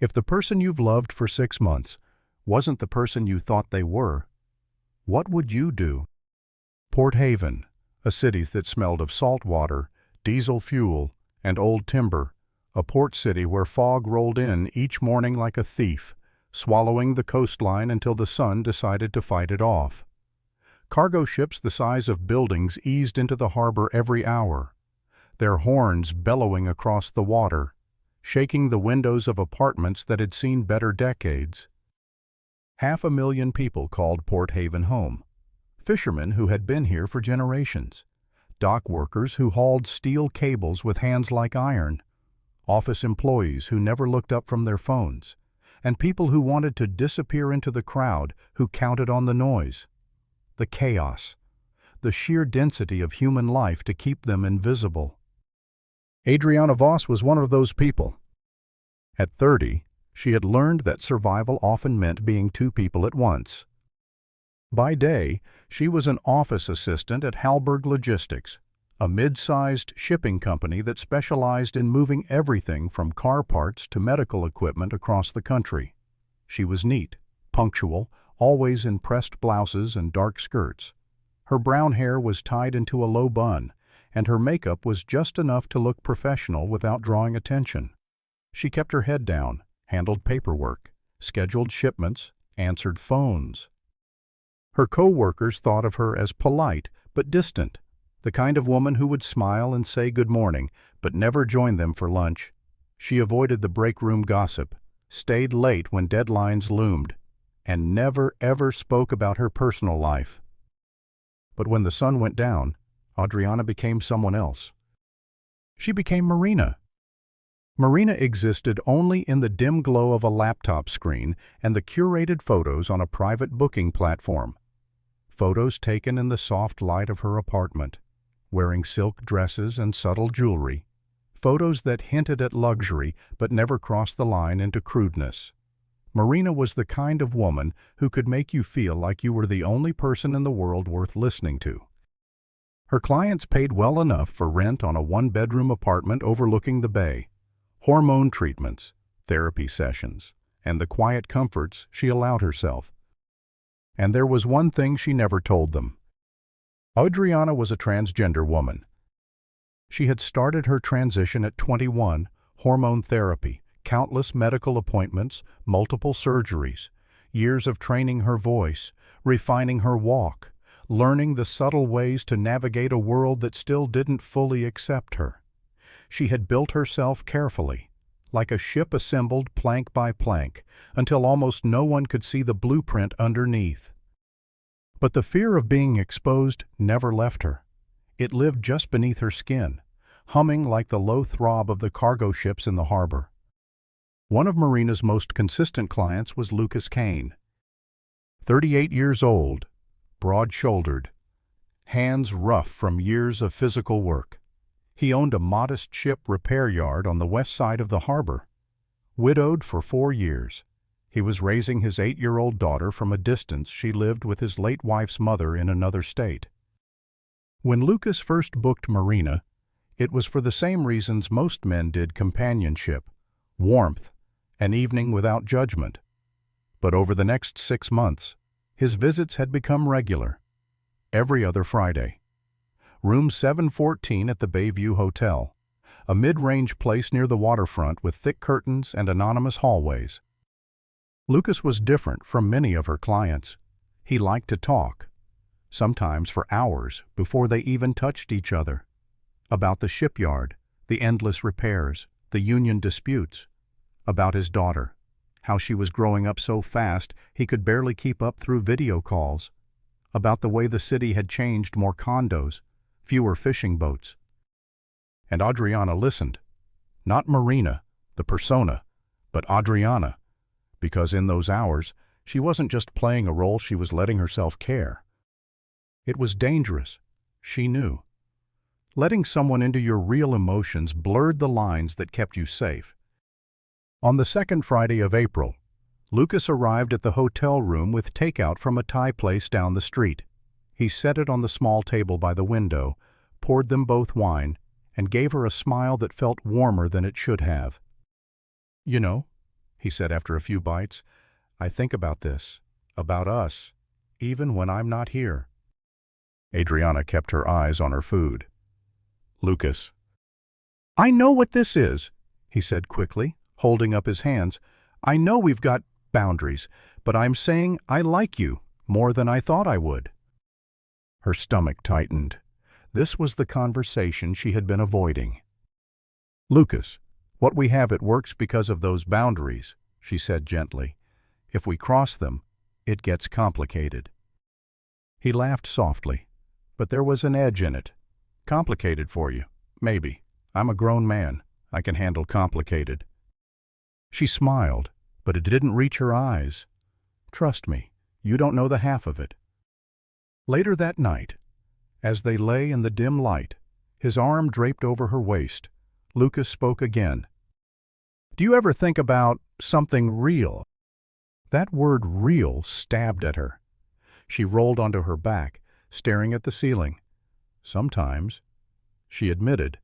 If the person you've loved for 6 months wasn't the person you thought they were, what would you do? Port Haven, a city that smelled of salt water, diesel fuel, and old timber, a port city where fog rolled in each morning like a thief, swallowing the coastline until the sun decided to fight it off. Cargo ships the size of buildings eased into the harbor every hour, their horns bellowing across the water, shaking the windows of apartments that had seen better decades. 500,000 people called Port Haven home. Fishermen who had been here for generations, dock workers who hauled steel cables with hands like iron, office employees who never looked up from their phones, and people who wanted to disappear into the crowd who counted on the noise, the chaos, the sheer density of human life to keep them invisible. Adriana Voss was one of those people. At 30, she had learned that survival often meant being two people at once. By day, she was an office assistant at Halberg Logistics, a mid-sized shipping company that specialized in moving everything from car parts to medical equipment across the country. She was neat, punctual, always in pressed blouses and dark skirts. Her brown hair was tied into a low bun, and her makeup was just enough to look professional without drawing attention. She kept her head down, handled paperwork, scheduled shipments, answered phones. Her co-workers thought of her as polite but distant, the kind of woman who would smile and say good morning, but never join them for lunch. She avoided the break room gossip, stayed late when deadlines loomed, and never ever spoke about her personal life. But when the sun went down, Adriana became someone else. She became Marina. Marina existed only in the dim glow of a laptop screen and the curated photos on a private booking platform. Photos taken in the soft light of her apartment, wearing silk dresses and subtle jewelry. Photos that hinted at luxury but never crossed the line into crudeness. Marina was the kind of woman who could make you feel like you were the only person in the world worth listening to. Her clients paid well enough for rent on a one-bedroom apartment overlooking the bay, hormone treatments, therapy sessions, and the quiet comforts she allowed herself. And there was one thing she never told them. Adriana was a transgender woman. She had started her transition at 21, hormone therapy, countless medical appointments, multiple surgeries, years of training her voice, refining her walk, learning the subtle ways to navigate a world that still didn't fully accept her. She had built herself carefully, like a ship assembled plank by plank, until almost no one could see the blueprint underneath. But the fear of being exposed never left her. It lived just beneath her skin, humming like the low throb of the cargo ships in the harbor. One of Marina's most consistent clients was Lucas Kane. 38 years old, broad-shouldered, hands rough from years of physical work. He owned a modest ship repair yard on the west side of the harbor. Widowed for 4 years, he was raising his 8-year-old daughter from a distance she lived with his late wife's mother in another state. When Lucas first booked Marina, it was for the same reasons most men did companionship, warmth, an evening without judgment. But over the next 6 months, his visits had become regular, every other Friday. Room 714 at the Bayview Hotel, a mid-range place near the waterfront with thick curtains and anonymous hallways. Lucas was different from many of her clients. He liked to talk, sometimes for hours before they even touched each other, about the shipyard, the endless repairs, the union disputes, about his daughter, how she was growing up so fast he could barely keep up through video calls, about the way the city had changed, more condos, fewer fishing boats. And Adriana listened. Not Marina, the persona, but Adriana, because in those hours, she wasn't just playing a role, she was letting herself care. It was dangerous, she knew. Letting someone into your real emotions blurred the lines that kept you safe. On the second Friday of April, Lucas arrived at the hotel room with takeout from a Thai place down the street. He set it on the small table by the window, poured them both wine, and gave her a smile that felt warmer than it should have. "You know," he said after a few bites. "I think about this, about us, even when I'm not here." Adriana kept her eyes on her food. "Lucas." "I know what this is," he said quickly, holding up his hands. "I know we've got boundaries, but I'm saying I like you more than I thought I would." Her stomach tightened. This was the conversation she had been avoiding. "Lucas, what we have at work's because of those boundaries," she said gently. "If we cross them, it gets complicated." He laughed softly, but there was an edge in it. "Complicated for you, maybe. I'm a grown man. I can handle complicated." She smiled, but it didn't reach her eyes. "Trust me, you don't know the half of it." Later that night, as they lay in the dim light, his arm draped over her waist, Lucas spoke again. "Do you ever think about something real?" That word real stabbed at her. She rolled onto her back, staring at the ceiling. "Sometimes," she admitted.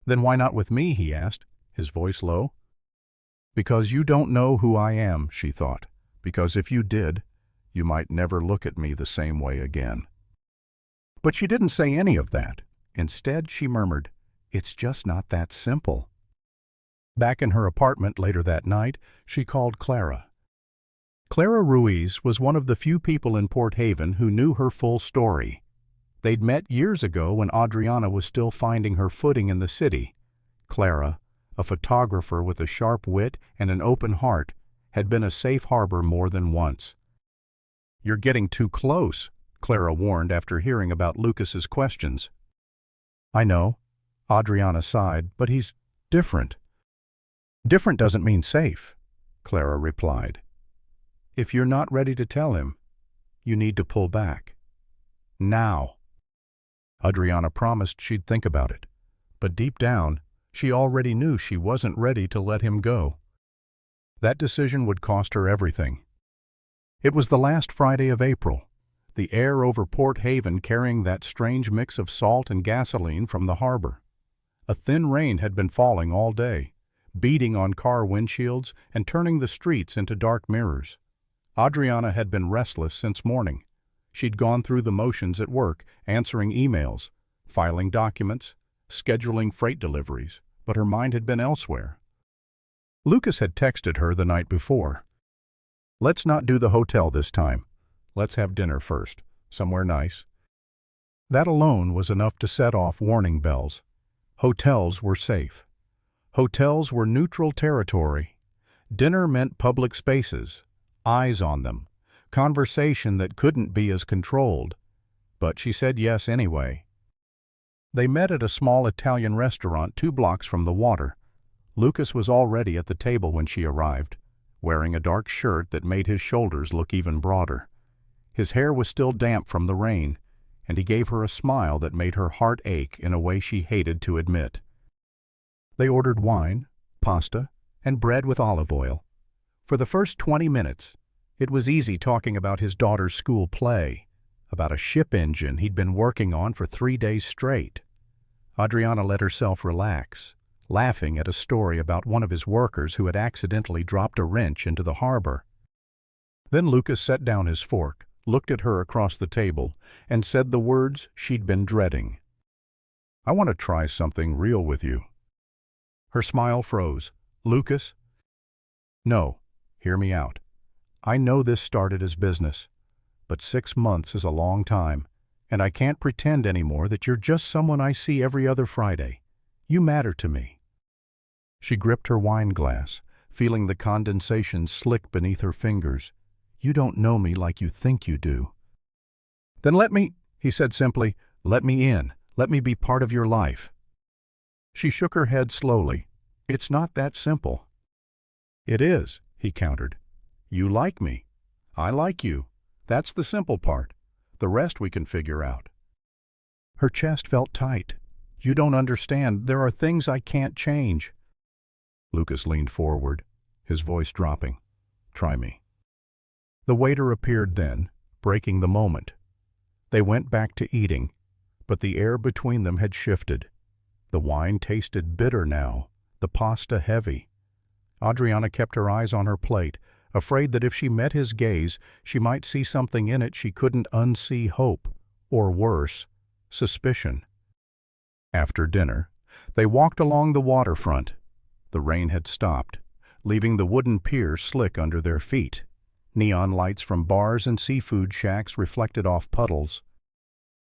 "Then why not with me?" he asked, his voice low. "Because you don't know who I am," she thought. "Because if you did, you might never look at me the same way again." But she didn't say any of that. Instead, she murmured, "It's just not that simple." Back in her apartment later that night, she called Clara. Clara Ruiz was one of the few people in Port Haven who knew her full story. They'd met years ago when Adriana was still finding her footing in the city. Clara, a photographer with a sharp wit and an open heart, had been a safe harbor more than once. "You're getting too close," Clara warned after hearing about Lucas's questions. "I know," Adriana sighed, "but he's different." "Different doesn't mean safe," Clara replied. "If you're not ready to tell him, you need to pull back. Now." Adriana promised she'd think about it, but deep down, she already knew she wasn't ready to let him go. That decision would cost her everything. It was the last Friday of April, the air over Port Haven carrying that strange mix of salt and gasoline from the harbor. A thin rain had been falling all day, beating on car windshields and turning the streets into dark mirrors. Adriana had been restless since morning. She'd gone through the motions at work, answering emails, filing documents, scheduling freight deliveries, but her mind had been elsewhere. Lucas had texted her the night before. "Let's not do the hotel this time. Let's have dinner first, somewhere nice." That alone was enough to set off warning bells. Hotels were safe. Hotels were neutral territory. Dinner meant public spaces, eyes on them, conversation that couldn't be as controlled. But she said yes anyway. They met at a small Italian restaurant 2 blocks from the water. Lucas was already at the table when she arrived, wearing a dark shirt that made his shoulders look even broader. His hair was still damp from the rain, and he gave her a smile that made her heart ache in a way she hated to admit. They ordered wine, pasta, and bread with olive oil. For the first 20 minutes, it was easy talking about his daughter's school play, about a ship engine he'd been working on for 3 days straight. Adriana let herself relax, laughing at a story about one of his workers who had accidentally dropped a wrench into the harbor. Then Lucas set down his fork, looked at her across the table, and said the words she'd been dreading. "I want to try something real with you." Her smile froze. "Lucas?" "No, hear me out. I know this started as business, but 6 months is a long time, and I can't pretend anymore that you're just someone I see every other Friday. You matter to me." She gripped her wine glass, feeling the condensation slick beneath her fingers. "You don't know me like you think you do." "Then let me," he said simply, "let me in. Let me be part of your life." She shook her head slowly. "It's not that simple." "It is," he countered. "You like me. I like you. That's the simple part. The rest we can figure out." Her chest felt tight. "You don't understand. There are things I can't change." Lucas leaned forward, his voice dropping. "Try me." The waiter appeared then, breaking the moment. They went back to eating, but the air between them had shifted. The wine tasted bitter now, the pasta heavy. Adriana kept her eyes on her plate, afraid that if she met his gaze, she might see something in it she couldn't unsee: hope, or worse, suspicion. After dinner, they walked along the waterfront. The rain had stopped, leaving the wooden pier slick under their feet. Neon lights from bars and seafood shacks reflected off puddles.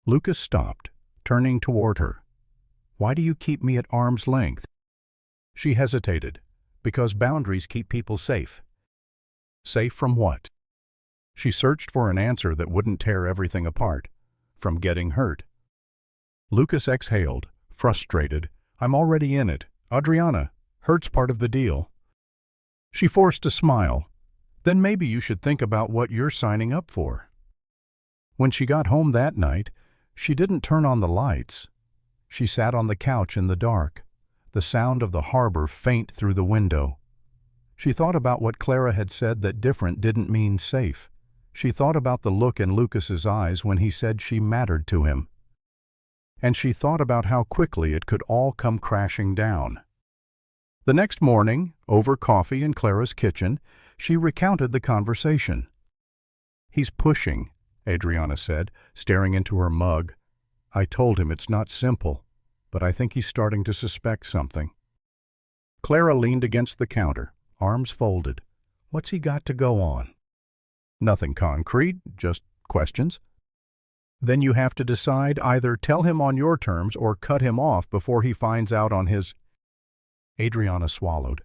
Lucas stopped, turning toward her. "Why do you keep me at arm's length?" She hesitated. "Because boundaries keep people safe." Safe from what? She searched for an answer that wouldn't tear everything apart. From getting hurt. Lucas exhaled, frustrated. "I'm already in it. Adriana, hurt's part of the deal." She forced a smile. "Then maybe you should think about what you're signing up for." When she got home that night, she didn't turn on the lights. She sat on the couch in the dark, the sound of the harbor faint through the window. She thought about what Clara had said, that different didn't mean safe. She thought about the look in Lucas's eyes when he said she mattered to him. And she thought about how quickly it could all come crashing down. The next morning, over coffee in Clara's kitchen, she recounted the conversation. "He's pushing," Adriana said, staring into her mug. "I told him it's not simple, but I think he's starting to suspect something." Clara leaned against the counter, arms folded. "What's he got to go on?" "Nothing concrete, just questions." "Then you have to decide: either tell him on your terms or cut him off before he finds out on his." Adriana swallowed.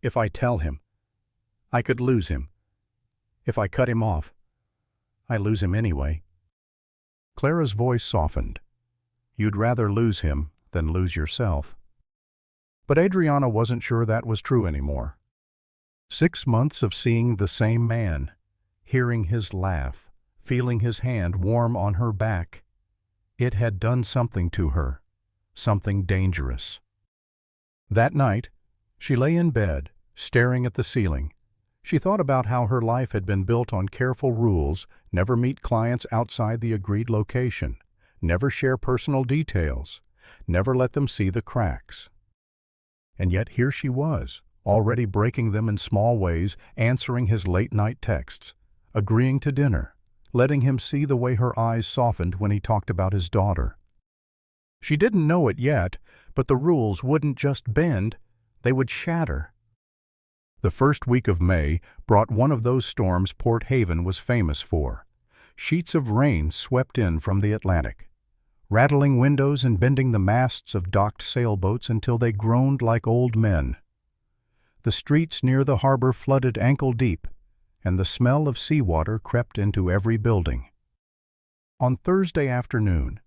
"If I tell him, I could lose him. If I cut him off, I lose him anyway." Clara's voice softened. "You'd rather lose him than lose yourself." But Adriana wasn't sure that was true anymore. 6 months of seeing the same man, hearing his laugh, feeling his hand warm on her back. It had done something to her, something dangerous. That night, she lay in bed, staring at the ceiling. She thought about how her life had been built on careful rules: never meet clients outside the agreed location, never share personal details, never let them see the cracks. And yet here she was, already breaking them in small ways, answering his late-night texts, agreeing to dinner, letting him see the way her eyes softened when he talked about his daughter. She didn't know it yet, but the rules wouldn't just bend, they would shatter. The first week of May brought one of those storms Port Haven was famous for. Sheets of rain swept in from the Atlantic, rattling windows and bending the masts of docked sailboats until they groaned like old men. The streets near the harbor flooded ankle-deep, and the smell of seawater crept into every building. On Thursday afternoon,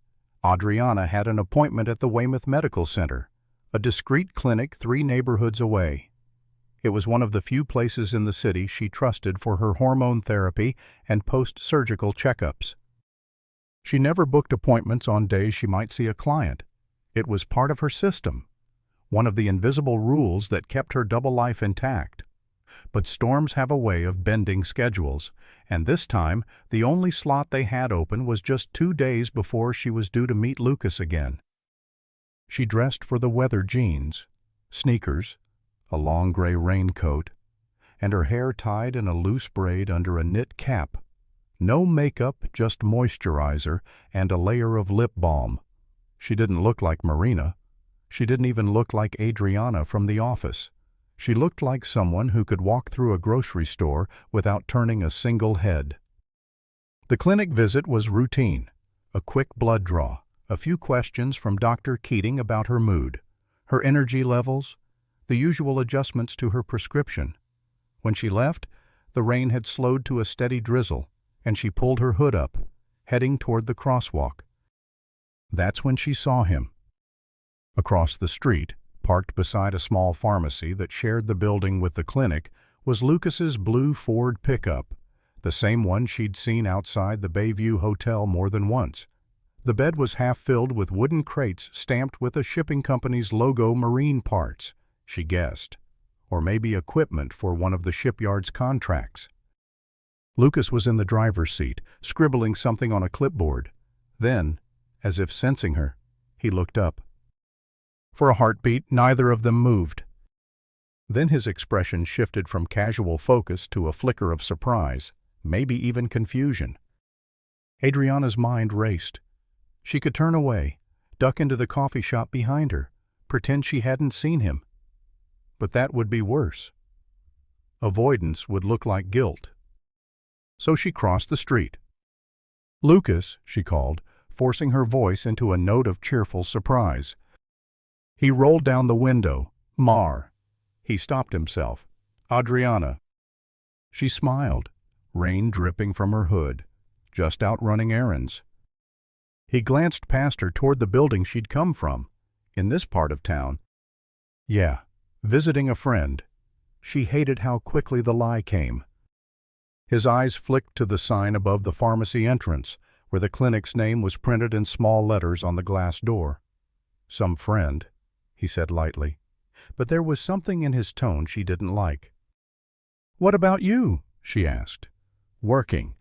Adriana had an appointment at the Weymouth Medical Center, a discreet clinic 3 neighborhoods away. It was one of the few places in the city she trusted for her hormone therapy and post-surgical checkups. She never booked appointments on days she might see a client. It was part of her system, one of the invisible rules that kept her double life intact. But storms have a way of bending schedules, and this time the only slot they had open was just 2 days before she was due to meet Lucas again. She dressed for the weather: jeans, sneakers, a long gray raincoat, and her hair tied in a loose braid under a knit cap. No makeup, just moisturizer and a layer of lip balm. She didn't look like Marina. She didn't even look like Adriana from the office. She looked like someone who could walk through a grocery store without turning a single head. The clinic visit was routine: a quick blood draw, a few questions from Dr. Keating about her mood, her energy levels, the usual adjustments to her prescription. When she left, the rain had slowed to a steady drizzle, and she pulled her hood up, heading toward the crosswalk. That's when she saw him. Across the street, parked beside a small pharmacy that shared the building with the clinic, was Lucas's blue Ford pickup, the same one she'd seen outside the Bayview Hotel more than once. The bed was half filled with wooden crates stamped with a shipping company's logo: marine parts, she guessed, or maybe equipment for one of the shipyard's contracts. Lucas was in the driver's seat, scribbling something on a clipboard. Then, as if sensing her, he looked up. For a heartbeat, neither of them moved. Then his expression shifted from casual focus to a flicker of surprise, maybe even confusion. Adriana's mind raced. She could turn away, duck into the coffee shop behind her, pretend she hadn't seen him. But that would be worse. Avoidance would look like guilt. So she crossed the street. "Lucas," she called, forcing her voice into a note of cheerful surprise. He rolled down the window. "Mar." He stopped himself. "Adriana." She smiled, rain dripping from her hood, just out running errands. He glanced past her toward the building she'd come from, in this part of town. Yeah, visiting a friend. She hated how quickly the lie came. His eyes flicked to the sign above the pharmacy entrance, where the clinic's name was printed in small letters on the glass door. "Some friend," he said lightly, but there was something in his tone she didn't like. "What about you?" she asked. "Working."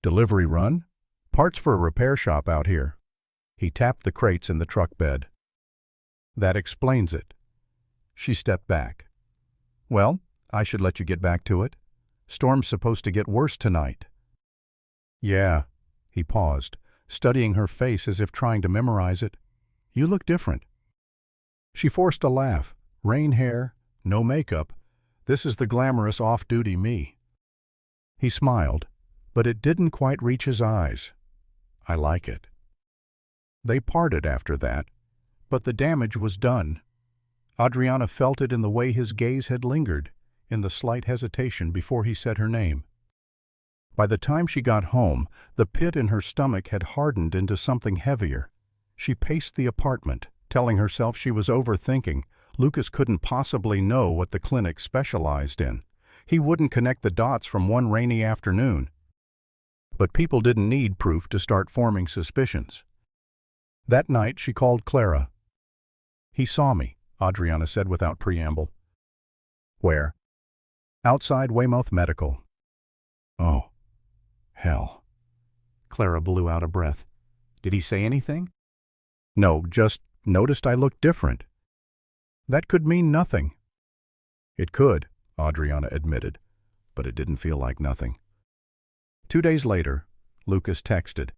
"Delivery run? Parts for a repair shop out here." He tapped the crates in the truck bed. "That explains it." She stepped back. "Well, I should let you get back to it. Storm's supposed to get worse tonight." "Yeah." He paused, studying her face as if trying to memorize it. "You look different." She forced a laugh. "Rain hair, no makeup. This is the glamorous off-duty me." He smiled, but it didn't quite reach his eyes. "I like it." They parted after that, but the damage was done. Adriana felt it in the way his gaze had lingered, in the slight hesitation before he said her name. By the time she got home, the pit in her stomach had hardened into something heavier. She paced the apartment, telling herself she was overthinking. Lucas couldn't possibly know what the clinic specialized in. He wouldn't connect the dots from one rainy afternoon. But people didn't need proof to start forming suspicions. That night she called Clara. "He saw me," Adriana said without preamble. "Where?" "Outside Weymouth Medical." "Oh, hell." Clara blew out a breath. "Did he say anything?" "No, just noticed I looked different." "That could mean nothing." "It could," Adriana admitted, but it didn't feel like nothing. 2 days later, Lucas texted,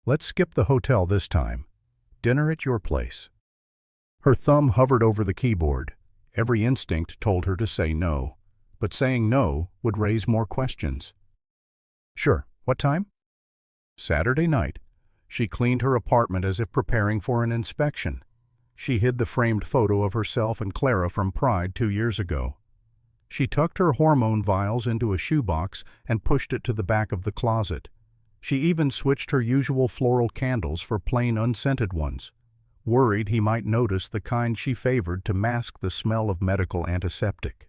"Let's skip the hotel this time. Dinner at your place." Her thumb hovered over the keyboard. Every instinct told her to say no, but saying no would raise more questions. "Sure, what time?" "Saturday night." She cleaned her apartment as if preparing for an inspection. She hid the framed photo of herself and Clara from Pride 2 years ago. She tucked her hormone vials into a shoebox and pushed it to the back of the closet. She even switched her usual floral candles for plain unscented ones, worried he might notice the kind she favored to mask the smell of medical antiseptic.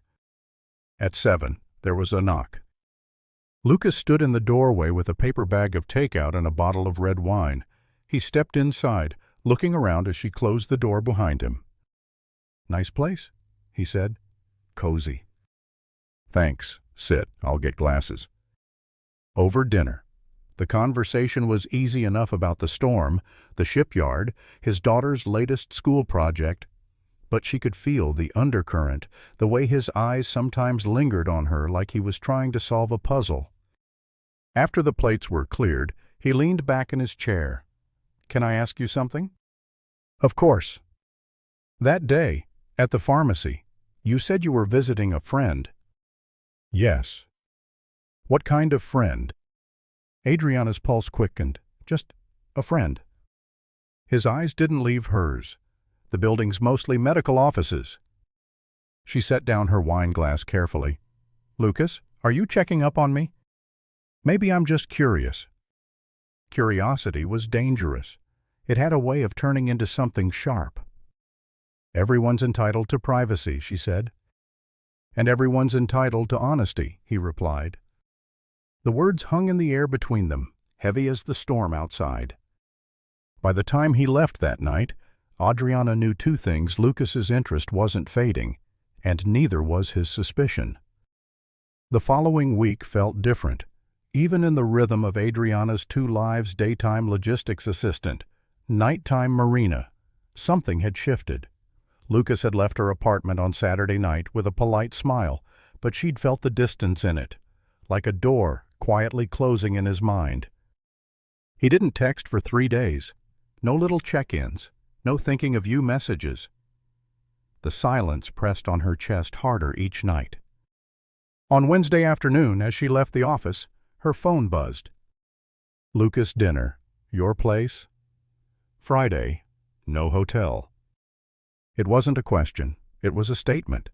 At 7, there was a knock. Lucas stood in the doorway with a paper bag of takeout and a bottle of red wine. He stepped inside, looking around as she closed the door behind him. "Nice place," he said. "Cozy." "Thanks. Sit. I'll get glasses." Over dinner. The conversation was easy enough about the storm, the shipyard, his daughter's latest school project, but she could feel the undercurrent, the way his eyes sometimes lingered on her like he was trying to solve a puzzle. After the plates were cleared, he leaned back in his chair. "Can I ask you something?" "Of course." "That day, at the pharmacy, you said you were visiting a friend." "Yes." "What kind of friend?" Adriana's pulse quickened. "Just a friend." His eyes didn't leave hers. "The building's mostly medical offices." She set down her wine glass carefully. "Lucas, are you checking up on me?" "Maybe I'm just curious." Curiosity was dangerous. It had a way of turning into something sharp. "Everyone's entitled to privacy," she said. "And everyone's entitled to honesty," he replied. The words hung in the air between them, heavy as the storm outside. By the time he left that night, Adriana knew 2 things: Lucas's interest wasn't fading, and neither was his suspicion. The following week felt different, even in the rhythm of Adriana's 2 lives: daytime logistics assistant, nighttime marina. Something had shifted. Lucas had left her apartment on Saturday night with a polite smile, but she'd felt the distance in it, like a door quietly closing in his mind. He didn't text for 3 days. No little check-ins, no thinking of you messages. The silence pressed on her chest harder each night. On Wednesday afternoon, as she left the office, her phone buzzed. Lucas, dinner. Your place? Friday. No hotel. It wasn't a question. It was a statement.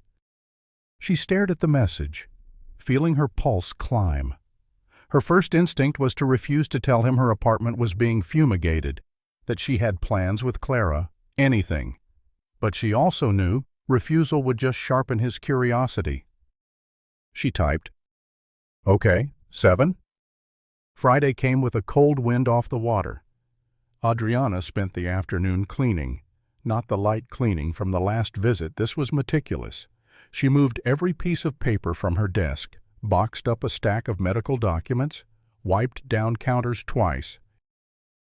She stared at the message, feeling her pulse climb. Her first instinct was to refuse to tell him her apartment was being fumigated, that she had plans with Clara, anything. But she also knew refusal would just sharpen his curiosity. She typed, "Okay, 7?" Friday came with a cold wind off the water. Adriana spent the afternoon cleaning. Not the light cleaning from the last visit, this was meticulous. She moved every piece of paper from her desk, boxed up a stack of medical documents, wiped down counters twice.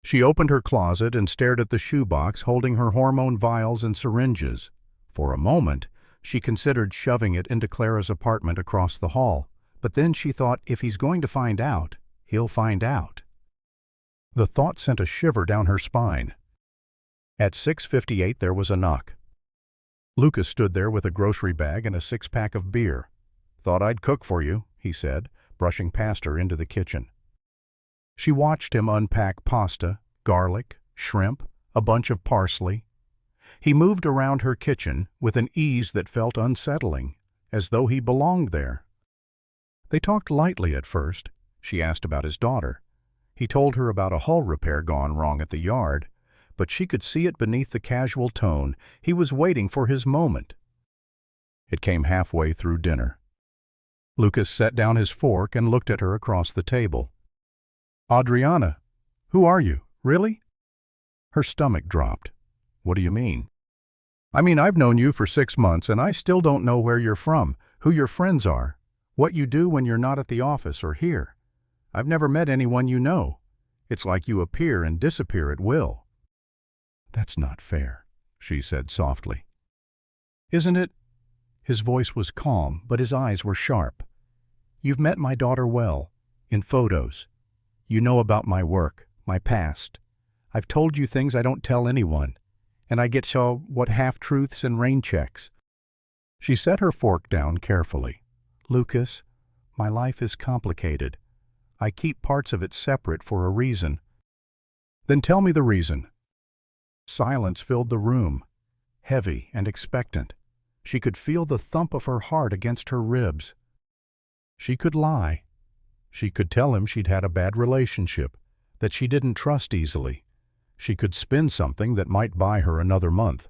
She opened her closet and stared at the shoebox holding her hormone vials and syringes. For a moment, she considered shoving it into Clara's apartment across the hall, but then she thought, if he's going to find out, he'll find out. The thought sent a shiver down her spine. At 6:58 there was a knock. Lucas stood there with a grocery bag and a 6-pack of beer. "Thought I'd cook for you," he said, brushing past her into the kitchen. She watched him unpack pasta, garlic, shrimp, a bunch of parsley. He moved around her kitchen with an ease that felt unsettling, as though he belonged there. They talked lightly at first. She asked about his daughter. He told her about a hull repair gone wrong at the yard, but she could see it beneath the casual tone. He was waiting for his moment. It came halfway through dinner. Lucas set down his fork and looked at her across the table. "Adriana, who are you, really?" Her stomach dropped. "What do you mean?" "I mean, I've known you for 6 months, and I still don't know where you're from, who your friends are, what you do when you're not at the office or here. I've never met anyone you know. It's like you appear and disappear at will." "That's not fair," she said softly. "Isn't it?" His voice was calm, but his eyes were sharp. "You've met my daughter well, in photos. You know about my work, my past. I've told you things I don't tell anyone, and I get so what half-truths and rain checks." She set her fork down carefully. "Lucas, my life is complicated. I keep parts of it separate for a reason." "Then tell me the reason." Silence filled the room, heavy and expectant. She could feel the thump of her heart against her ribs. She could lie. She could tell him she'd had a bad relationship, that she didn't trust easily. She could spin something that might buy her another month.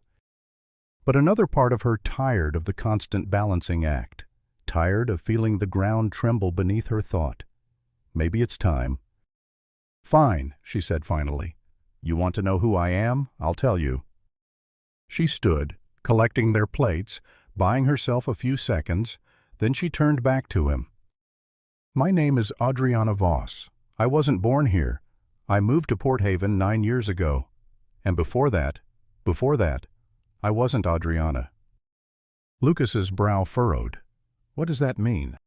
But another part of her tired of the constant balancing act, tired of feeling the ground tremble beneath her thought. Maybe it's time. "Fine," she said finally. "You want to know who I am? I'll tell you." She stood, collecting their plates, buying herself a few seconds, then she turned back to him. "My name is Adriana Voss. I wasn't born here. I moved to Port Haven 9 years ago. And before that, I wasn't Adriana." Lucas's brow furrowed. "What does that mean?"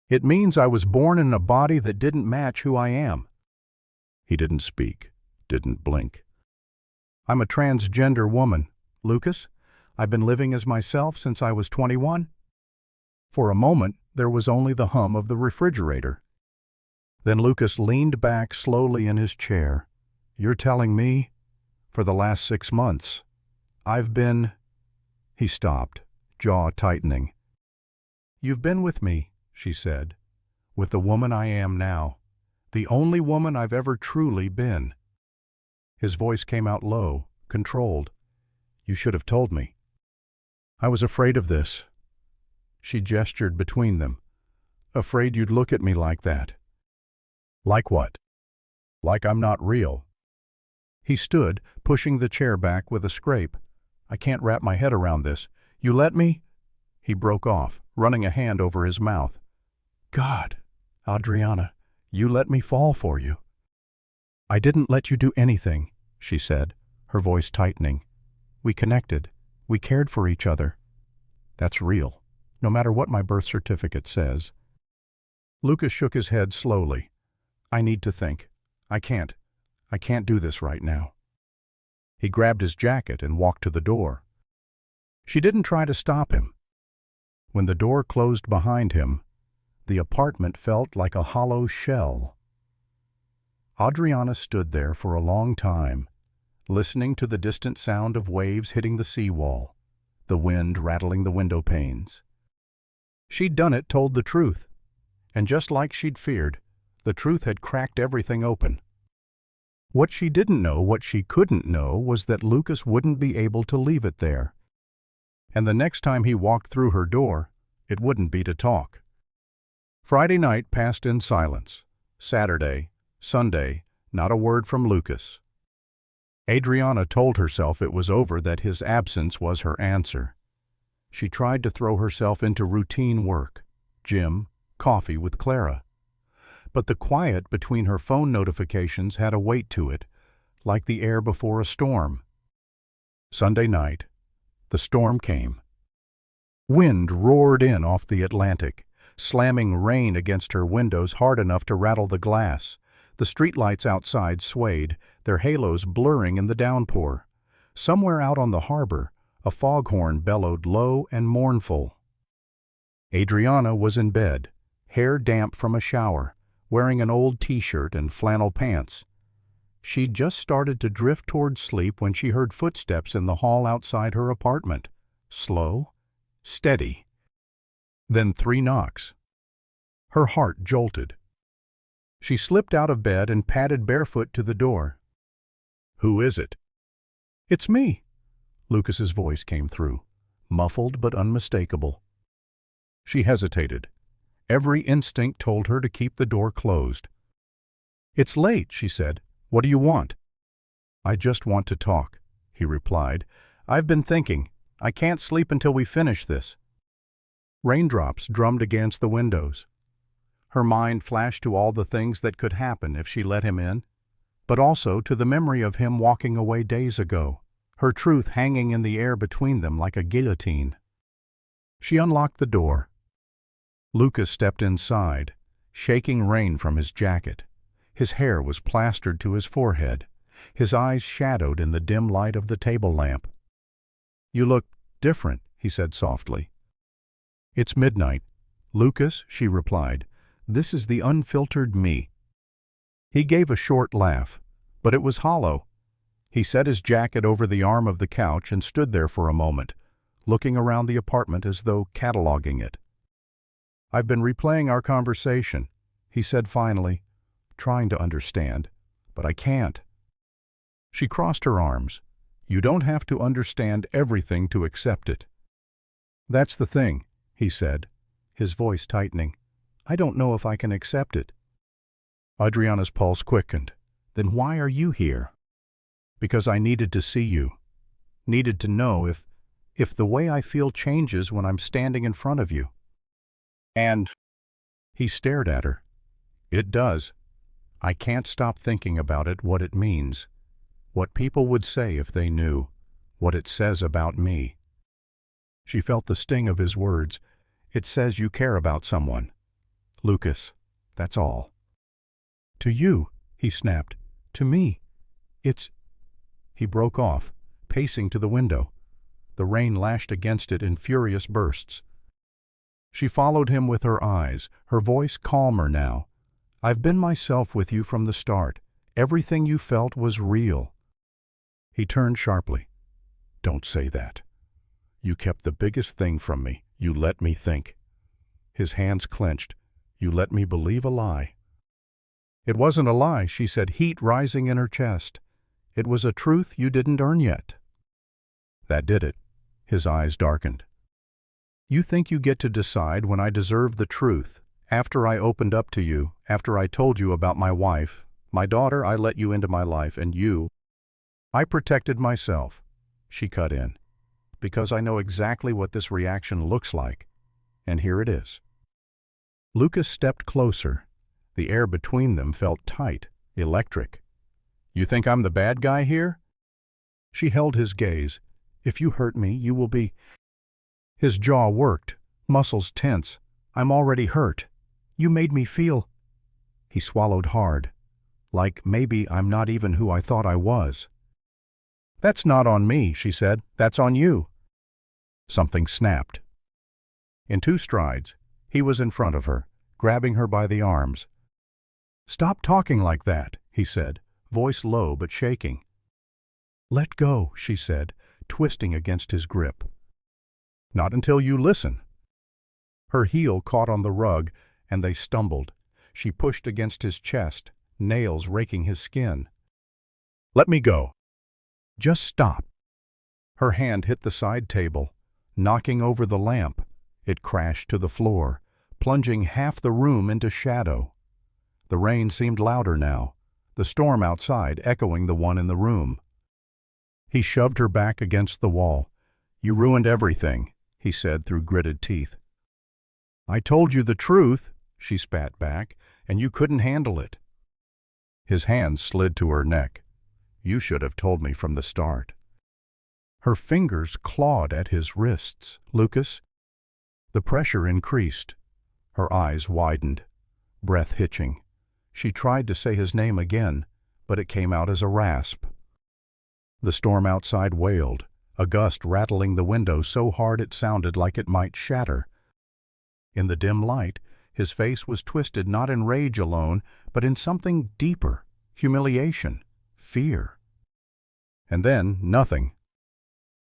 "It means I was born in a body that didn't match who I am." He didn't speak, didn't blink. "I'm a transgender woman, Lucas. I've been living as myself since I was 21. For a moment, there was only the hum of the refrigerator. Then Lucas leaned back slowly in his chair. "You're telling me, for the last 6 months, I've been—" He stopped, jaw tightening. "You've been with me," she said, "with the woman I am now, the only woman I've ever truly been." His voice came out low, controlled. "You should have told me. I was afraid of this." She gestured between them. "Afraid you'd look at me like that." "Like what?" "Like I'm not real." He stood, pushing the chair back with a scrape. "I can't wrap my head around this. You let me—" He broke off, running a hand over his mouth. "God, Adriana, you let me fall for you." "I didn't let you do anything," she said, her voice tightening. "We connected. We cared for each other. That's real, no matter what my birth certificate says. Lucas shook his head slowly. I need to think. I can't do this right now. He grabbed his jacket and walked to the door. She didn't try to stop him. When the door closed behind him, the apartment felt like a hollow shell. Adriana stood there for a long time, listening to the distant sound of waves hitting the seawall, the wind rattling the window panes. She'd done it, told the truth, and just like she'd feared, the truth had cracked everything open. What she didn't know, what she couldn't know, was that Lucas wouldn't be able to leave it there. And the next time he walked through her door, it wouldn't be to talk. Friday night passed in silence. Saturday, Sunday, not a word from Lucas. Adriana told herself it was over, that his absence was her answer. She tried to throw herself into routine work, gym, coffee with Clara. But the quiet between her phone notifications had a weight to it, like the air before a storm. Sunday night, the storm came. Wind roared in off the Atlantic, slamming rain against her windows hard enough to rattle the glass. The streetlights outside swayed, their halos blurring in the downpour. Somewhere out on the harbor, a foghorn bellowed low and mournful. Adriana was in bed, hair damp from a shower, wearing an old t-shirt and flannel pants. She'd just started to drift toward sleep when she heard footsteps in the hall outside her apartment. Slow, steady. Then 3 knocks. Her heart jolted. She slipped out of bed and padded barefoot to the door. "Who is it?" "It's me," Lucas's voice came through, muffled but unmistakable. She hesitated. Every instinct told her to keep the door closed. "It's late," she said. "What do you want?" "I just want to talk," he replied. "I've been thinking. I can't sleep until we finish this." Raindrops drummed against the windows. Her mind flashed to all the things that could happen if she let him in, but also to the memory of him walking away days ago, her truth hanging in the air between them like a guillotine. She unlocked the door. Lucas stepped inside, shaking rain from his jacket. His hair was plastered to his forehead, his eyes shadowed in the dim light of the table lamp. "You look different," he said softly. "It's midnight." "Lucas," she replied, "this is the unfiltered me." He gave a short laugh, but it was hollow. He set his jacket over the arm of the couch and stood there for a moment, looking around the apartment as though cataloging it. "I've been replaying our conversation," he said finally, trying to understand, "but I can't." She crossed her arms. "You don't have to understand everything to accept it." "That's the thing," he said, his voice tightening. "I don't know if I can accept it." Adriana's pulse quickened. "Then why are you here?" "Because I needed to see you. Needed to know if the way I feel changes when I'm standing in front of you." "And—" He stared at her. "It does. I can't stop thinking about it, what it means. What people would say if they knew. What it says about me." She felt the sting of his words. "It says you care about someone. Lucas, that's all." "To you," he snapped. "To me. It's—" He broke off, pacing to the window. The rain lashed against it in furious bursts. She followed him with her eyes, her voice calmer now. "I've been myself with you from the start. Everything you felt was real." He turned sharply. "Don't say that. You kept the biggest thing from me. You let me think." His hands clenched. "You let me believe a lie." "It wasn't a lie," she said, heat rising in her chest. "It was a truth you didn't earn yet." That did it. His eyes darkened. "You think you get to decide when I deserve the truth. After I opened up to you, after I told you about my wife, my daughter, I let you into my life, and you—" "I protected myself," she cut in, "because I know exactly what this reaction looks like. And here it is." Lucas stepped closer. The air between them felt tight, electric. "You think I'm the bad guy here?" She held his gaze. If you hurt me, you will be—" His jaw worked, muscles tense. "I'm already hurt. You made me feel—" He swallowed hard. "Like maybe I'm not even who I thought I was." "That's not on me," she said. "That's on you." Something snapped. In 2 strides, he was in front of her, grabbing her by the arms. "Stop talking like that," he said, voice low but shaking. "Let go," she said, twisting against his grip. "Not until you listen." Her heel caught on the rug, and they stumbled. She pushed against his chest, nails raking his skin. "Let me go." "Just stop." Her hand hit the side table, knocking over the lamp. It crashed to the floor, plunging half the room into shadow. The rain seemed louder now, the storm outside echoing the one in the room. He shoved her back against the wall. "You ruined everything," he said through gritted teeth. "I told you the truth," she spat back, "and you couldn't handle it." His hands slid to her neck. "You should have told me from the start." Her fingers clawed at his wrists. "Lucas." The pressure increased. Her eyes widened, breath hitching. She tried to say his name again, but it came out as a rasp. The storm outside wailed, a gust rattling the window so hard it sounded like it might shatter. In the dim light, his face was twisted not in rage alone, but in something deeper, humiliation, fear. And then nothing.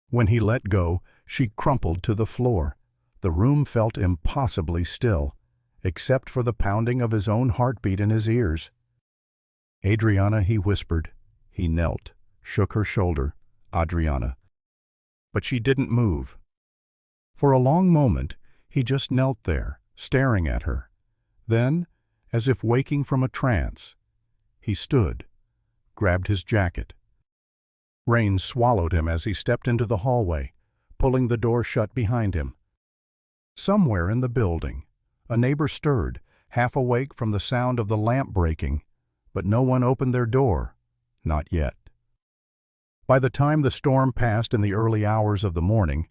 When he let go, she crumpled to the floor. The room felt impossibly still, except for the pounding of his own heartbeat in his ears. "Adriana," he whispered. He knelt, shook her shoulder. "Adriana." But she didn't move. For a long moment, he just knelt there, staring at her. Then, as if waking from a trance, he stood, grabbed his jacket. Rain swallowed him as he stepped into the hallway, pulling the door shut behind him. Somewhere in the building, a neighbor stirred, half awake from the sound of the lamp breaking, but no one opened their door, not yet. By the time the storm passed in the early hours of the morning,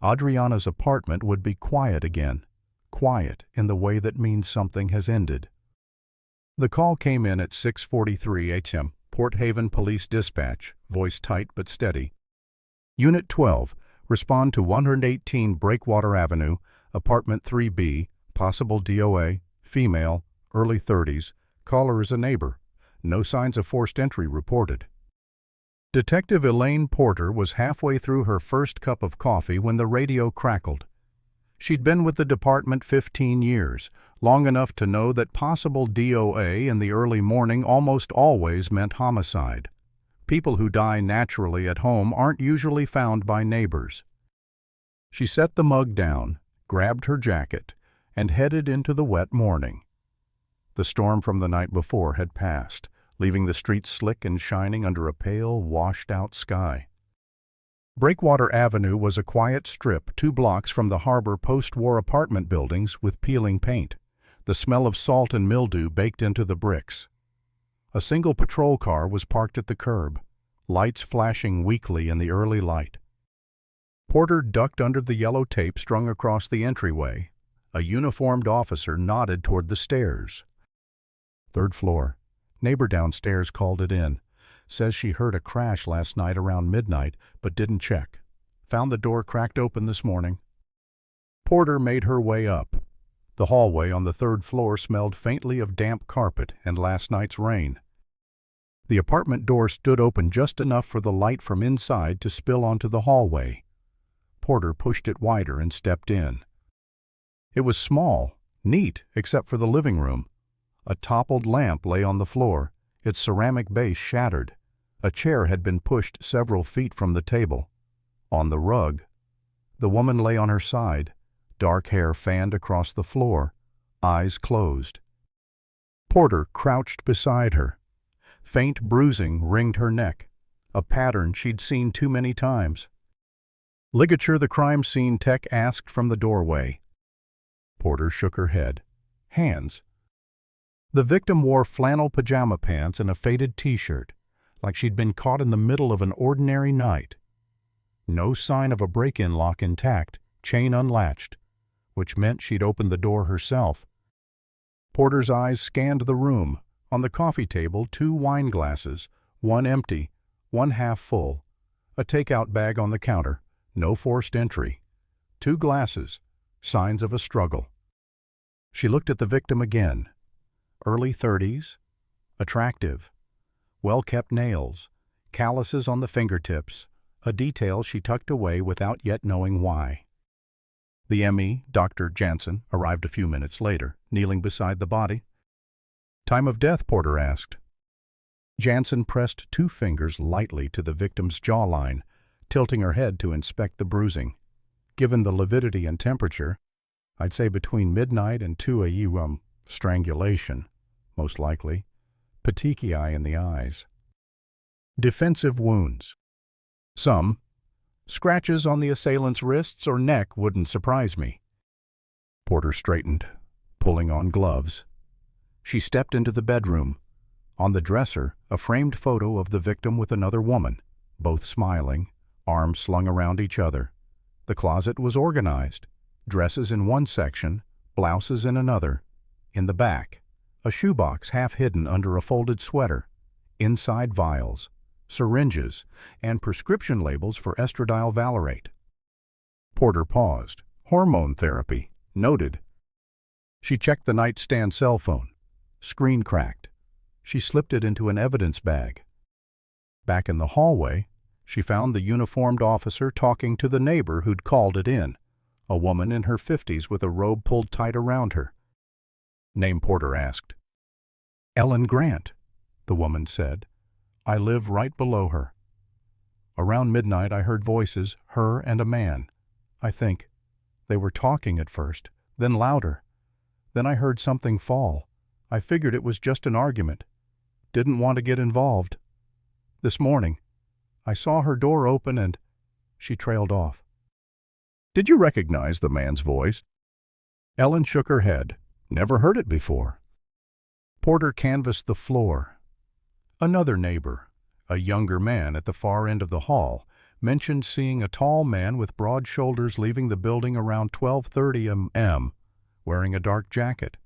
Adriana's apartment would be quiet again, quiet in the way that means something has ended. The call came in at 6:43 a.m. Port Haven Police Dispatch, voice tight but steady. "Unit 12, respond to 118 Breakwater Avenue, Apartment 3B, possible DOA, female, early 30s, caller is a neighbor. No signs of forced entry reported." Detective Elaine Porter was halfway through her first cup of coffee when the radio crackled. She'd been with the department 15 years, long enough to know that possible DOA in the early morning almost always meant homicide. People who die naturally at home aren't usually found by neighbors. She set the mug down, grabbed her jacket, and headed into the wet morning. The storm from the night before had passed, leaving the streets slick and shining under a pale, washed-out sky. Breakwater Avenue was a quiet strip 2 blocks from the harbor post-war apartment buildings with peeling paint, the smell of salt and mildew baked into the bricks. A single patrol car was parked at the curb, lights flashing weakly in the early light. Porter ducked under the yellow tape strung across the entryway. A uniformed officer nodded toward the stairs. "3rd floor. Neighbor downstairs called it in. Says she heard a crash last night around midnight, but didn't check. Found the door cracked open this morning." Porter made her way up. The hallway on the 3rd floor smelled faintly of damp carpet and last night's rain. The apartment door stood open just enough for the light from inside to spill onto the hallway. Porter pushed it wider and stepped in. It was small, neat except for the living room. A toppled lamp lay on the floor, its ceramic base shattered. A chair had been pushed several feet from the table. On the rug, the woman lay on her side, dark hair fanned across the floor, eyes closed. Porter crouched beside her. Faint bruising ringed her neck, a pattern she'd seen too many times. "Ligature the crime scene tech asked from the doorway." Porter shook her head. "Hands." The victim wore flannel pajama pants and a faded T-shirt, like she'd been caught in the middle of an ordinary night. No sign of a break-in lock intact, chain unlatched, which meant she'd opened the door herself. Porter's eyes scanned the room. On the coffee table, 2 wine glasses, one empty, one half full. A takeout bag on the counter, no forced entry. 2 glasses, signs of a struggle. She looked at the victim again. Early 30s, attractive, well-kept nails, calluses on the fingertips, a detail she tucked away without yet knowing why. The ME, Dr. Jansen, arrived a few minutes later, kneeling beside the body. "Time of death?" Porter asked. Jansen pressed 2 fingers lightly to the victim's jawline, tilting her head to inspect the bruising. Given the lividity and temperature, I'd say between midnight and 2 a.m. Strangulation, most likely. Petechiae in the eyes. Defensive wounds. Some. Scratches on the assailant's wrists or neck wouldn't surprise me. Porter straightened, pulling on gloves. She stepped into the bedroom. On the dresser, a framed photo of the victim with another woman, both smiling, arms slung around each other. The closet was organized. Dresses in one section, blouses in another. In the back, a shoebox half hidden under a folded sweater. Inside vials, syringes, and prescription labels for estradiol valerate. Porter paused. Hormone therapy. Noted. She checked the nightstand cell phone. Screen cracked. She slipped it into an evidence bag. Back in the hallway, she found the uniformed officer talking to the neighbor who'd called it in, a woman in her 50s with a robe pulled tight around her. "Name?" Porter asked. "Ellen Grant," the woman said. "I live right below her. Around midnight I heard voices, her and a man, I think. They were talking at first, then louder. Then I heard something fall. I figured it was just an argument. Didn't want to get involved. This morning, I saw her door open and..." She trailed off. "Did you recognize the man's voice?" Ellen shook her head. "Never heard it before." Porter canvassed the floor. Another neighbor, a younger man at the far end of the hall, mentioned seeing a tall man with broad shoulders leaving the building around 12:30 a.m., wearing a dark jacket.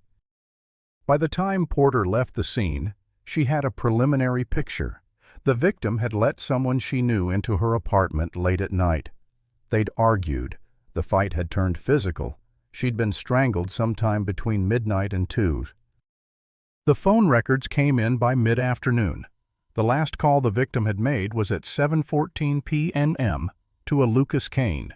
By the time Porter left the scene, she had a preliminary picture. The victim had let someone she knew into her apartment late at night. They'd argued. The fight had turned physical. She'd been strangled sometime between midnight and 2. The phone records came in by mid-afternoon. The last call the victim had made was at 7:14 p.m. to a Lucas Kane.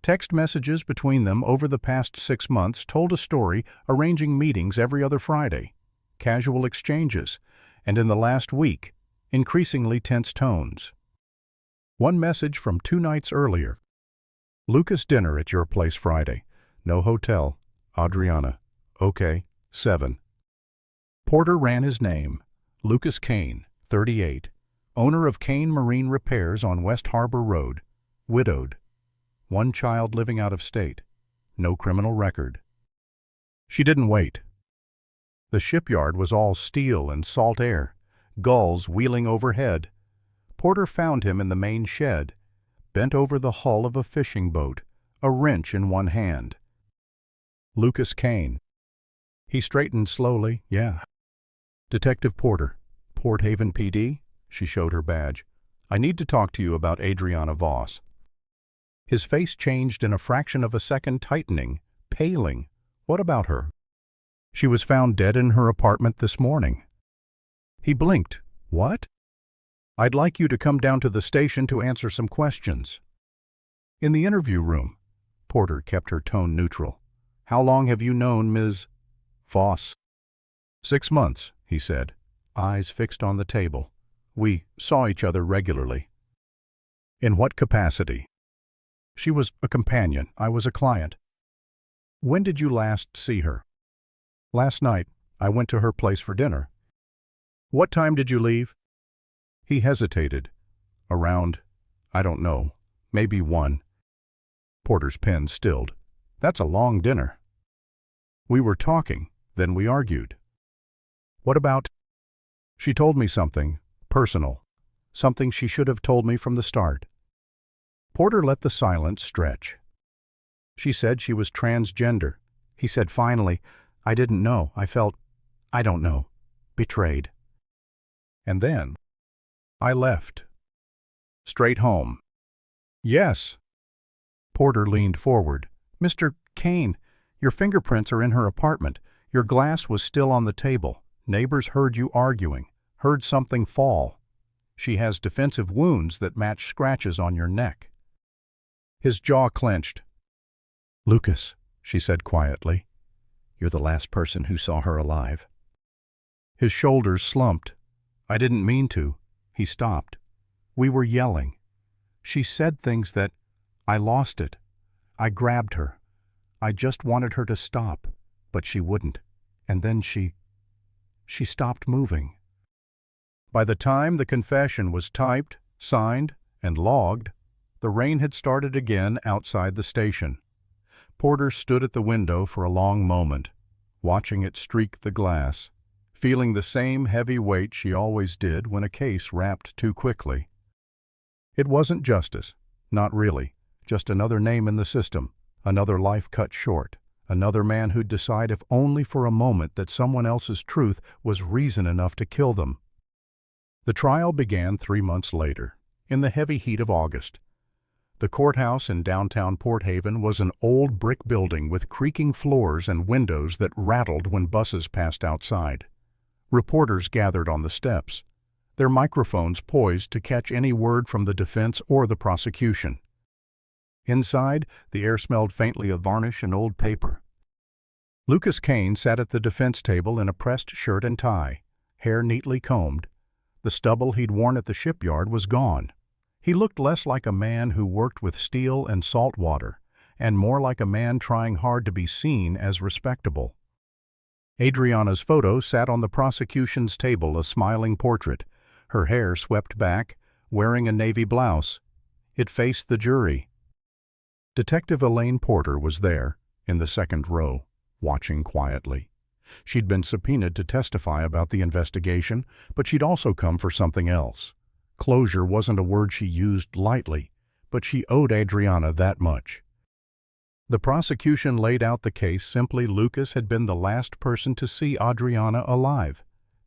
Text messages between them over the past 6 months told a story, arranging meetings every other Friday, casual exchanges, and in the last week, increasingly tense tones. One message from 2 nights earlier. "Lucas, dinner at your place Friday. No hotel. Adriana. Okay, 7. Porter ran his name. Lucas Kane, 38. Owner of Kane Marine Repairs on West Harbor Road. Widowed. 1 child living out of state. No criminal record. She didn't wait. The shipyard was all steel and salt air, gulls wheeling overhead. Porter found him in the main shed, bent over the hull of a fishing boat, a wrench in one hand. Lucas Kane. He straightened slowly. "Yeah." "Detective Porter, Port Haven PD?" She showed her badge. "I need to talk to you about Adriana Voss." His face changed in a fraction of a second, tightening, paling. "What about her?" "She was found dead in her apartment this morning." He blinked. "What?" "I'd like you to come down to the station to answer some questions." In the interview room, Porter kept her tone neutral. "How long have you known Ms. Voss?" 6 months, he said, eyes fixed on the table. "We saw each other regularly." "In what capacity?" "She was a companion. I was a client." "When did you last see her?" "Last night. I went to her place for dinner." "What time did you leave?" He hesitated. "Around, I don't know, maybe 1. Porter's pen stilled. "That's a long dinner." "We were talking, then we argued." "What about?" "She told me something personal, something she should have told me from the start." Porter let the silence stretch. She said she was transgender. He said finally, "I didn't know. I felt, I don't know, betrayed." And then, I left. Straight home. Yes. Porter leaned forward. "Mr. Kane, your fingerprints are in her apartment. Your glass was still on the table. Neighbors heard you arguing, heard something fall. She has defensive wounds that match scratches on your neck." His jaw clenched. "Lucas," she said quietly, "you're the last person who saw her alive." His shoulders slumped. "I didn't mean to." He stopped. "We were yelling. She said things that... I lost it. I grabbed her. I just wanted her to stop, but she wouldn't. And then she stopped moving." By the time the confession was typed, signed, and logged, the rain had started again outside the station. Porter stood at the window for a long moment, watching it streak the glass, feeling the same heavy weight she always did when a case wrapped too quickly. It wasn't justice, not really, just another name in the system, another life cut short, another man who'd decide if only for a moment that someone else's truth was reason enough to kill them. The trial began 3 months later, in the heavy heat of August. The courthouse in downtown Port Haven was an old brick building with creaking floors and windows that rattled when buses passed outside. Reporters gathered on the steps, their microphones poised to catch any word from the defense or the prosecution. Inside, the air smelled faintly of varnish and old paper. Lucas Kane sat at the defense table in a pressed shirt and tie, hair neatly combed. The stubble he'd worn at the shipyard was gone. He looked less like a man who worked with steel and salt water, and more like a man trying hard to be seen as respectable. Adriana's photo sat on the prosecution's table, a smiling portrait, her hair swept back, wearing a navy blouse. It faced the jury. Detective Elaine Porter was there, in the second row, watching quietly. She'd been subpoenaed to testify about the investigation, but she'd also come for something else. Closure wasn't a word she used lightly, but she owed Adriana that much. The prosecution laid out the case simply. Lucas had been the last person to see Adriana alive.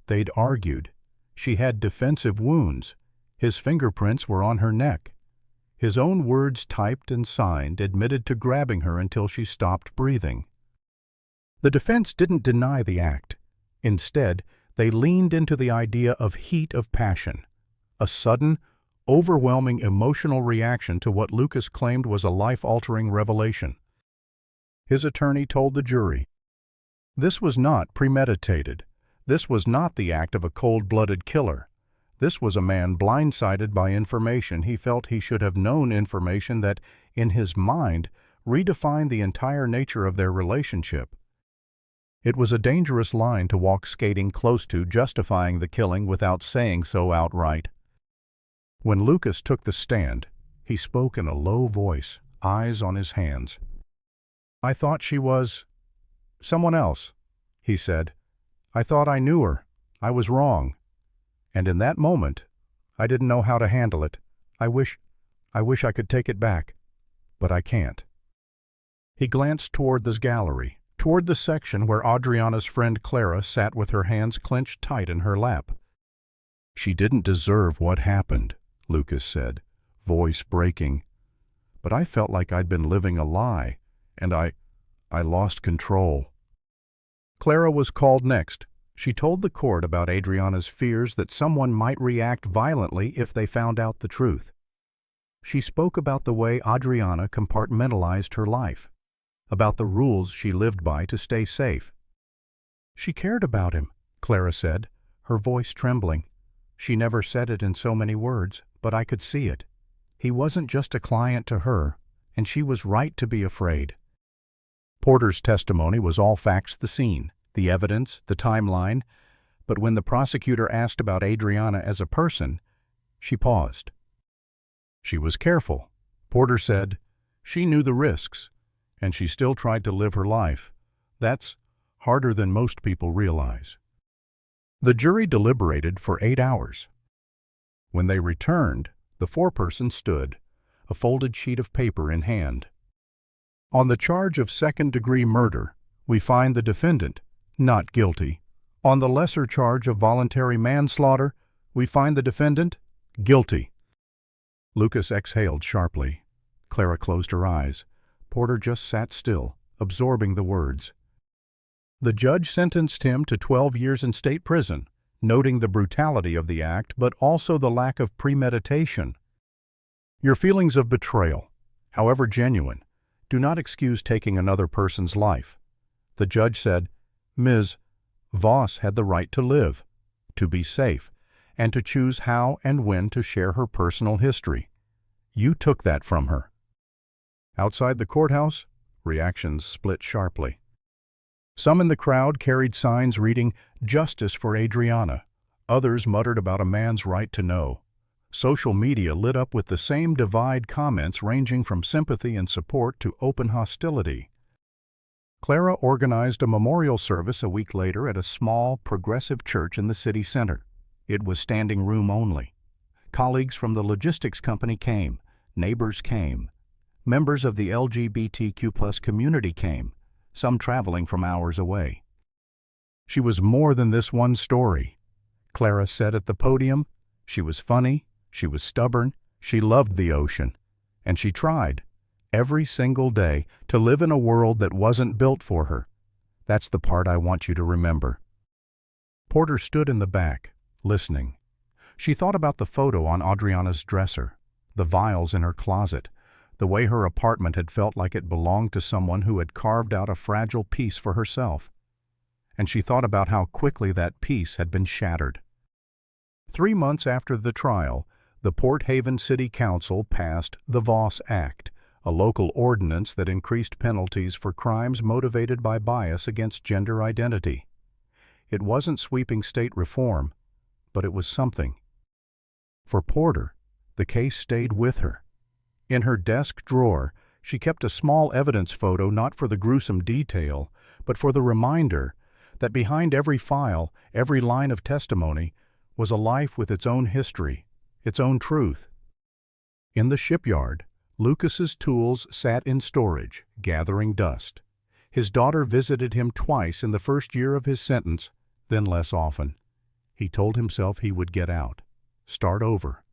They'd argued. She had defensive wounds. His fingerprints were on her neck. His own words typed and signed admitted to grabbing her until she stopped breathing. The defense didn't deny the act. Instead, they leaned into the idea of heat of passion, a sudden, overwhelming emotional reaction to what Lucas claimed was a life-altering revelation. His attorney told the jury, "This was not premeditated. This was not the act of a cold-blooded killer. This was a man blindsided by information he felt he should have known, information that, in his mind, redefined the entire nature of their relationship." It was a dangerous line to walk skating close to, justifying the killing without saying so outright. When Lucas took the stand, he spoke in a low voice, eyes on his hands. "I thought she was someone else," he said. "I thought I knew her. I was wrong. And in that moment, I didn't know how to handle it. I wish I could take it back, but I can't." He glanced toward the gallery, toward the section where Adriana's friend Clara sat with her hands clenched tight in her lap. "She didn't deserve what happened," Lucas said, voice breaking. "But I felt like I'd been living a lie, and I lost control." Clara was called next. She told the court about Adriana's fears that someone might react violently if they found out the truth. She spoke about the way Adriana compartmentalized her life, about the rules she lived by to stay safe. "She cared about him," Clara said, her voice trembling. "She never said it in so many words, but I could see it. He wasn't just a client to her, and she was right to be afraid." Porter's testimony was all facts, the scene, the evidence, the timeline, but when the prosecutor asked about Adriana as a person, she paused. She was careful. Porter said, "She knew the risks, and she still tried to live her life. That's harder than most people realize." The jury deliberated for 8 hours. When they returned, the foreperson stood, a folded sheet of paper in hand. On the charge of second-degree murder, we find the defendant not guilty. On the lesser charge of voluntary manslaughter, we find the defendant guilty. Lucas exhaled sharply. Clara closed her eyes. Porter just sat still, absorbing the words. The judge sentenced him to 12 years in state prison, noting the brutality of the act but also the lack of premeditation. Your feelings of betrayal, however genuine, do not excuse taking another person's life. The judge said, Ms. Voss had the right to live, to be safe, and to choose how and when to share her personal history. You took that from her. Outside the courthouse, reactions split sharply. Some in the crowd carried signs reading, "Justice for Adriana." Others muttered about a man's right to know. Social media lit up with the same divide, comments ranging from sympathy and support to open hostility. Clara organized a memorial service a week later at a small, progressive church in the city center. It was standing room only. Colleagues from the logistics company came. Neighbors came. Members of the LGBTQ+ community came, some traveling from hours away. She was more than this one story. Clara said at the podium, she was funny, she was stubborn, she loved the ocean, and she tried, every single day, to live in a world that wasn't built for her. That's the part I want you to remember. Porter stood in the back, listening. She thought about the photo on Adriana's dresser, the vials in her closet, the way her apartment had felt like it belonged to someone who had carved out a fragile piece for herself. And she thought about how quickly that piece had been shattered. 3 months after the trial, the Port Haven City Council passed the Voss Act, a local ordinance that increased penalties for crimes motivated by bias against gender identity. It wasn't sweeping state reform, but it was something. For Porter, the case stayed with her. In her desk drawer, she kept a small evidence photo not for the gruesome detail, but for the reminder that behind every file, every line of testimony, was a life with its own history, its own truth. In the shipyard, Lucas's tools sat in storage, gathering dust. His daughter visited him twice in the first year of his sentence, then less often. He told himself he would get out, start over.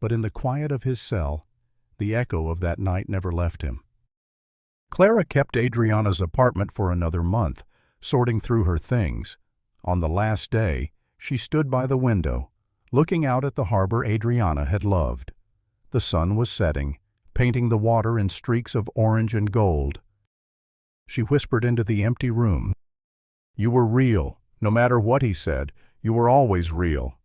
But in the quiet of his cell, the echo of that night never left him. Clara kept Adriana's apartment for another month, sorting through her things. On the last day, she stood by the window, looking out at the harbor Adriana had loved. The sun was setting, painting the water in streaks of orange and gold. She whispered into the empty room, "You were real. No matter what he said, you were always real."